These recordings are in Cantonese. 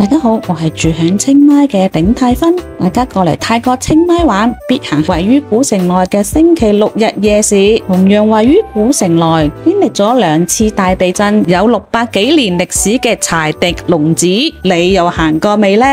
大家好，我係住響清邁嘅頂泰芬。大家過嚟泰國清邁玩，必行位於古城內嘅星期六日夜市。同樣位於古城內，經歷咗2次大地震，有600幾年歷史嘅柴迪龍寺，你又行過未呢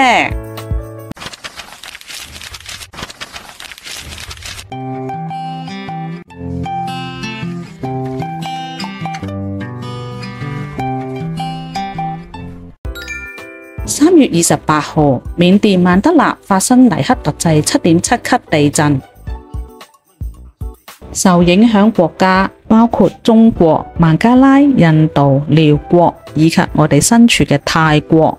？3月28號，緬甸曼德勒發生黎克特制7.7級地震，受影響國家包括中國、孟加拉、印度、寮國以及我哋身處嘅泰國。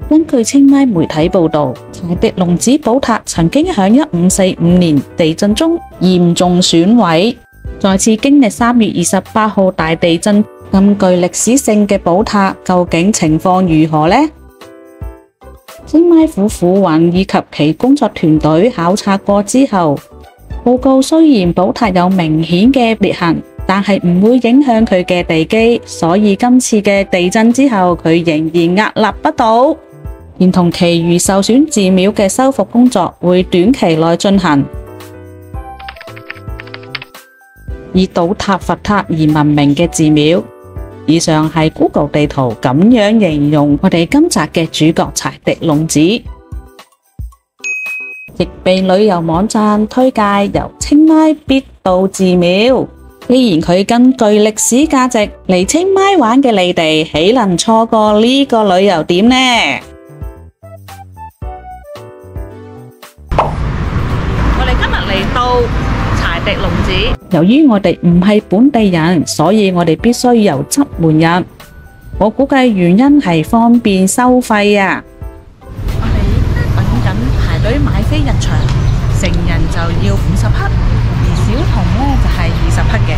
根據清邁媒體報道，柴迪龍寺寶塔曾經喺1545年地震中嚴重損毀，再次經歷3月28號大地震，咁具歷史性嘅寶塔究竟情況如何呢？清邁府府尹以及其工作團隊考察過之後，報告雖然寶塔有明顯嘅裂痕，但係唔會影響佢嘅地基，所以今次嘅地震之後，佢仍然屹立不倒。連同其餘受損寺廟嘅修復工作會短期內進行。以倒塌佛塔而聞名嘅寺廟。以上係 Google 地圖咁樣形容我哋今集嘅主角柴迪龍寺，亦被旅遊網站推介由清邁必到寺廟。既然佢咁具歷史價值，嚟清邁玩嘅你哋豈能錯過呢個旅遊點呢？我哋今日嚟到柴迪龍寺，由於我哋唔係本地人，所以我哋必須由側門入。我估計原因係方便收費啊！我哋等緊排隊買飛入場，成人就要50克，而小童呢就係20克嘅。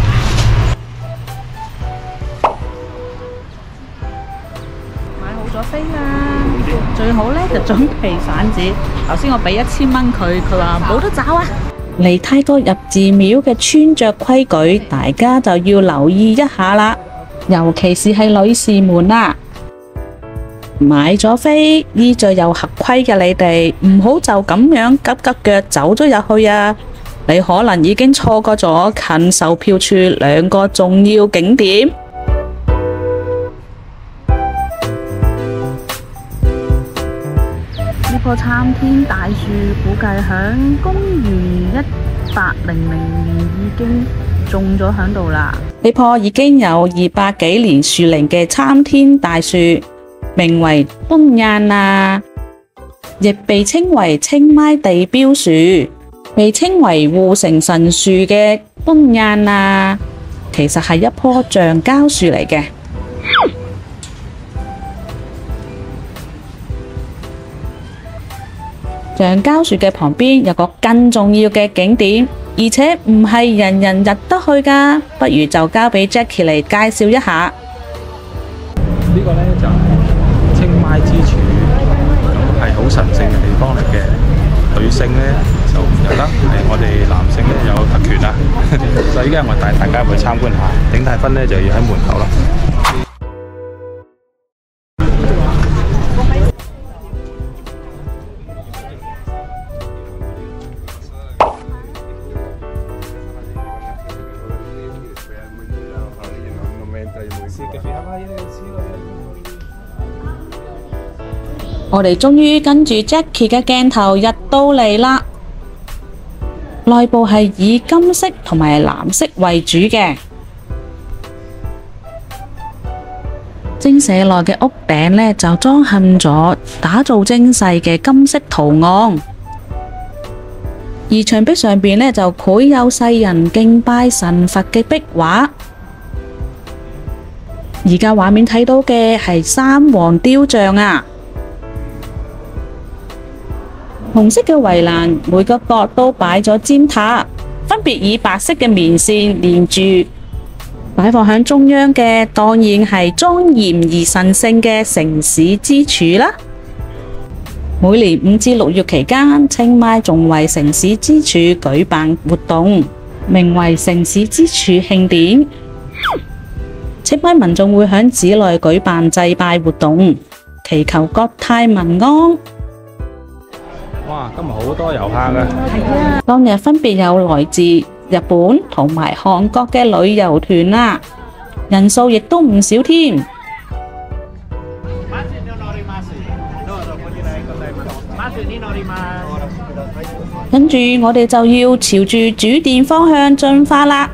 買好咗飛啦，最好呢就準備散紙。頭先我俾1000蚊佢，佢話冇得找啊！嚟泰國入寺廟嘅穿着規矩，大家就要留意一下啦，尤其是係女士們啦。買咗飛，衣着又合規嘅你哋，唔好就咁樣急急腳走咗入去啊！你可能已經錯過咗近售票處2個重要景點。呢棵參天大樹估計響公元1800年已經種咗響度啦。呢棵已經有200幾年樹齡嘅參天大樹，名為敦雁啊，亦被稱為清邁地標樹，被稱為護城神樹嘅敦雁啊，其實係一棵橡膠樹嚟嘅。橡膠樹嘅旁邊有個更重要嘅景點，而且唔係人人入得去㗎，不如就交俾 Jackie 嚟介紹一下。呢個呢就係清邁之柱，咁係好神聖嘅地方嚟嘅。女性呢就唔入得，係我哋男性呢有特權啦。所以而家我帶大家去參觀下，頂泰芬呢就要喺門口啦。我哋終於跟住 Jackie 嘅鏡頭入到嚟啦，內部係以金色同埋藍色為主嘅，精舍內嘅屋頂呢就裝嵌咗打造精細嘅金色圖案，而牆壁上邊呢就繪有世人敬拜神佛嘅壁畫。而家畫面睇到嘅係三皇雕像啊，紅色嘅圍欄每個角都擺咗尖塔，分別以白色嘅棉線連住。擺放喺中央嘅當然係莊嚴而神聖嘅城市之柱啦。每年5至6月期間，清邁仲為城市之柱舉辦活動，名為城市之柱慶典。清邁民眾會喺寺內舉辦祭拜活動，祈求國泰民安。哇！今日好多遊客啊！當日分別有來自日本同埋韓國嘅旅遊團啦，人數亦都唔少添。跟住我哋就要朝住主殿方向進發啦。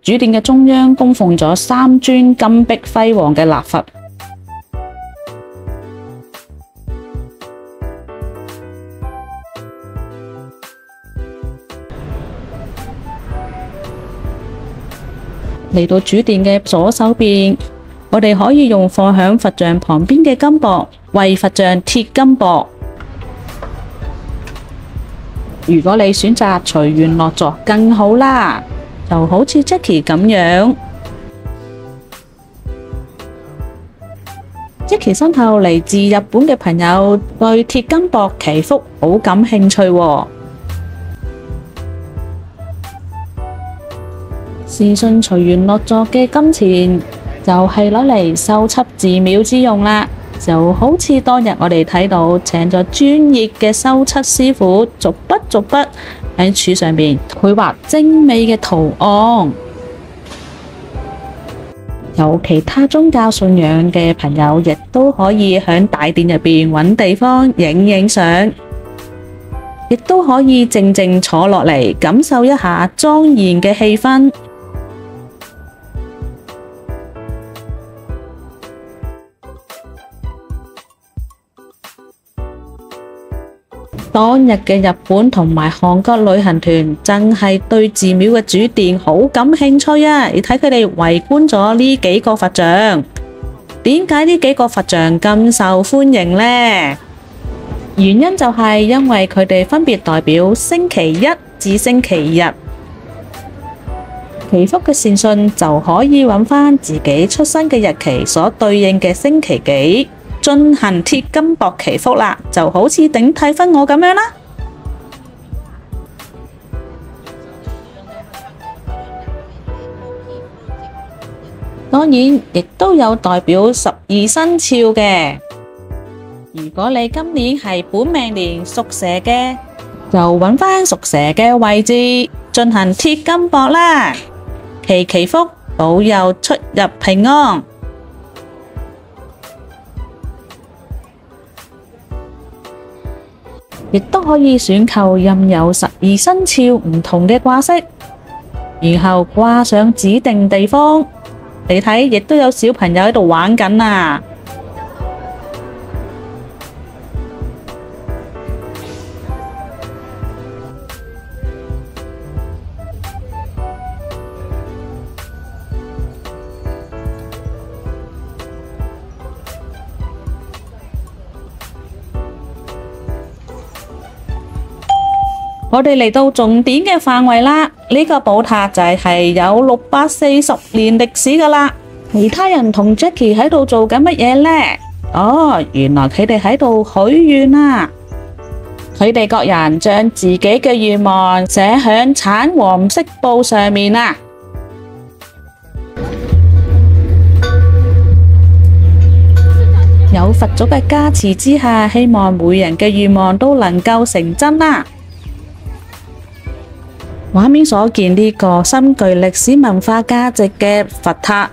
主殿嘅中央供奉咗3尊金碧輝煌嘅立佛，嚟到主殿嘅左手邊，我哋可以用放喺佛像旁邊嘅金箔為佛像貼金箔。如果你選擇隨緣落座更好啦。就好似 Jackie 咁樣 ，Jackie 身後嚟自日本嘅朋友對貼金箔祈福好感興趣喎。善信隨緣落座嘅金錢就係攞嚟修葺寺廟之用啦，就好似當日我哋睇到請咗專業嘅修葺師傅逐筆逐筆喺柱上面繪畫精美嘅圖案，有其他宗教信仰嘅朋友亦都可以喺大殿入邊揾地方影相，亦都可以靜靜坐落嚟感受一下莊嚴嘅氣氛。當日嘅日本同埋韓國旅行團真係對寺廟嘅主殿好感興趣啊！你睇佢哋圍觀咗呢幾個佛像，點解呢幾個佛像咁受歡迎呢？原因就係因為佢哋分別代表星期一至星期日，祈福嘅善信就可以揾返自己出生嘅日期所對應嘅星期幾，進行貼金箔祈福啦，就好似頂替分我咁樣啦。當然，亦都有代表12生肖嘅。如果你今年係本命年屬蛇嘅，就揾返屬蛇嘅位置進行貼金箔啦，祈福，保佑出入平安。亦都可以選購印有12生肖唔同嘅掛飾，然後掛上指定地方。你睇，亦都有小朋友喺度玩緊啊！我哋嚟到重點嘅範圍啦，呢個寶塔就係有640年歷史噶啦。其他人同 Jackie 喺度做緊乜嘢呢？哦，原來佢哋喺度許願啊！佢哋各人將自己嘅願望寫響橙黃色布上面啊！有佛祖嘅加持之下，希望每人嘅願望都能夠成真啦！畫面所見呢個深具歷史文化價值嘅佛塔，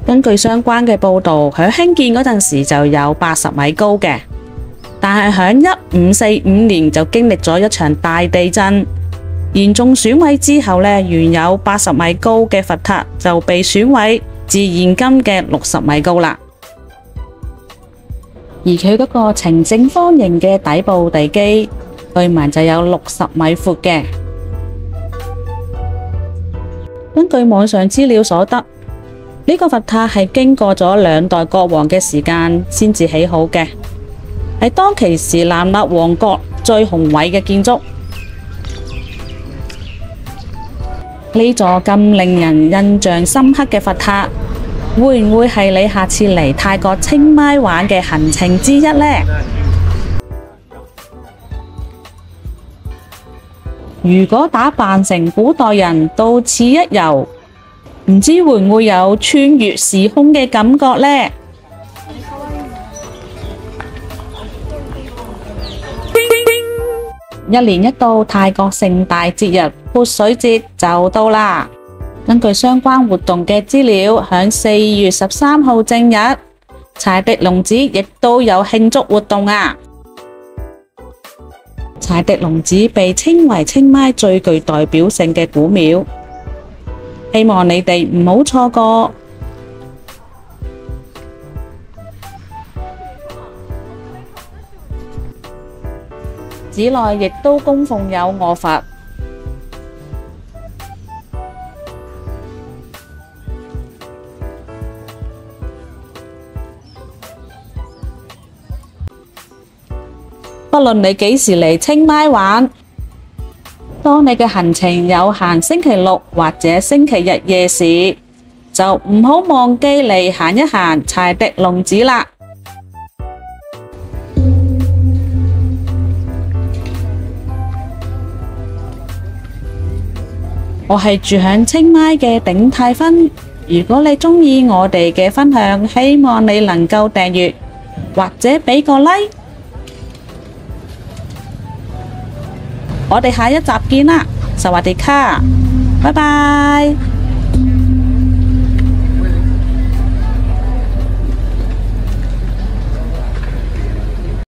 根據相關嘅報道，喺興建嗰陣時就有80米高嘅，但係喺1545年就經歷咗一場大地震，嚴重損毀之後呢，原有80米高嘅佛塔就被損毀至現今嘅60米高啦。而佢嗰個呈正方形嘅底部地基，據聞就有60米闊嘅。根據網上資料所得，呢個佛塔係經過咗2代國王嘅時間先至起好嘅，係當其時南勒王國最宏偉嘅建築。呢座咁令人印象深刻嘅佛塔，會唔會係你下次嚟泰國清邁玩嘅行程之一呢？如果打扮成古代人到此一遊，唔知會唔會有穿越時空嘅感覺呢？一年一度泰國盛大節日潑水節就到啦。根據相關活動嘅資料，響4月13號正日，柴迪龍寺亦都有慶祝活動啊！柴迪龍寺被稱為清邁最具代表性嘅古廟，希望你哋唔好錯過。寺內亦都供奉有臥佛。不論你幾時嚟清邁玩，當你嘅行程有行星期六或者星期日夜市，就唔好忘記嚟行一行柴迪龍寺啦。我係住響清邁嘅頂泰芬，如果你鍾意我哋嘅分享，希望你能夠訂閱或者俾個 like。我哋下一集見啦，สวัสดีค่ะ，拜拜。